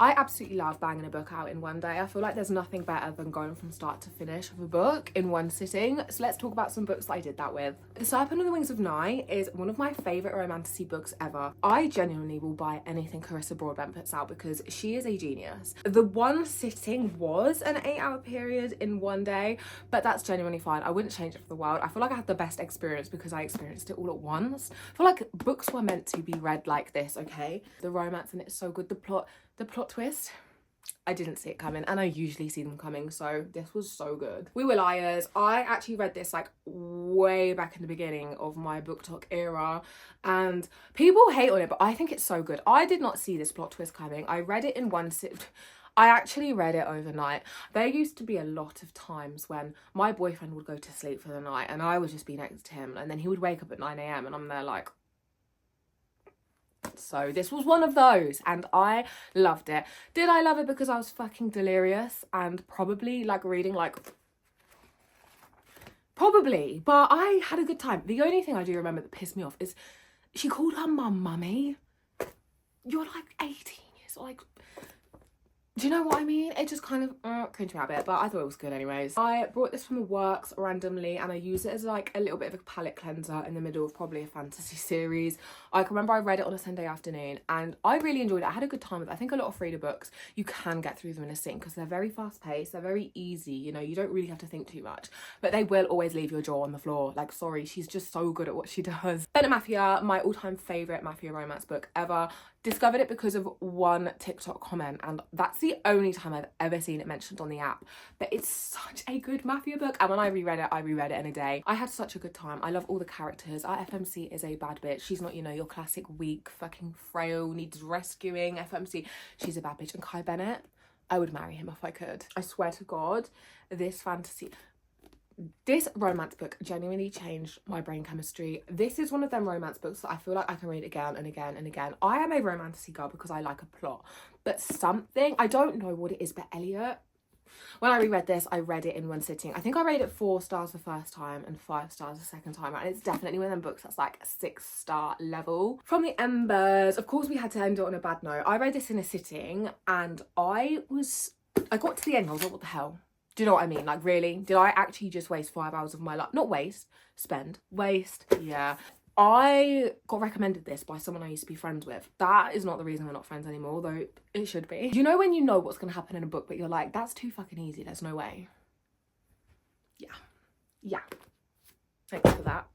I absolutely love banging a book out in one day. I feel like there's nothing better than going from start to finish of a book in one sitting. So let's talk about some books that I did that with. The Serpent and the Wings of Night is one of my favourite romantasy books ever. I genuinely will buy anything Carissa Broadbent puts out because she is a genius. The one sitting was an 8-hour period in one day, but that's genuinely fine. I wouldn't change it for the world. I feel like I had the best experience because I experienced it all at once. I feel like books were meant to be read like this, okay? The romance in it is so good. The plot twist, I didn't see it coming, and I usually see them coming, so this was so good. We Were Liars. I actually read this like way back in the beginning of my book talk era, and people hate on it, but I think it's so good. I did not see this plot twist coming. I read it in one sit. I actually read it overnight. There used to be a lot of times when my boyfriend would go to sleep for the night and I would just be next to him, and then he would wake up at 9 a.m. and I'm there like, so this was one of those, and I loved it. Did I love it because I was fucking delirious and probably like reading like, probably, but I had a good time. The only thing I do remember that pissed me off is she called her mum mummy. You're like 18 years old, like, do you know what I mean? It just kind of cringed me out a bit, but I thought it was good anyways. I brought this from the works randomly and I use it as like a little bit of a palette cleanser in the middle of probably a fantasy series. I can remember I read it on a Sunday afternoon and I really enjoyed it. I had a good time with it. I think a lot of reader books, you can get through them in a sitting because they're very fast paced, they're very easy, you know, you don't really have to think too much, but they will always leave your jaw on the floor. Like, sorry, she's just so good at what she does. Bennett Mafia, my all-time favourite mafia romance book ever. Discovered it because of one TikTok comment, and that's the only time I've ever seen it mentioned on the app, but it's such a good mafia book, and when I reread it in a day. I had such a good time. I love all the characters. Our FMC is a bad bitch. She's not, you know, your classic weak fucking frail needs rescuing FMC. She's a bad bitch. And Kai Bennett, I would marry him if I could. I swear to God, this romance book genuinely changed my brain chemistry. This is one of them romance books that I feel like I can read again and again and again. I am a romantasy girl because I like a plot, but something, I don't know what it is, but Elliot, when I reread this, I read it in one sitting. I think I rated it 4 stars the first time and 5 stars the second time, and it's definitely one of them books that's like a 6-star level. From the Embers, of course we had to end it on a bad note. I read this in a sitting and I got to the end, I was like, what the hell? Do you know what I mean? Like, really? Did I actually just waste 5 hours of my life? Not waste, spend. Waste, yeah. I got recommended this by someone I used to be friends with. That is not the reason we're not friends anymore, though it should be. Do you know when you know what's going to happen in a book, but you're like, that's too fucking easy, there's no way? Yeah. Yeah. Thanks for that.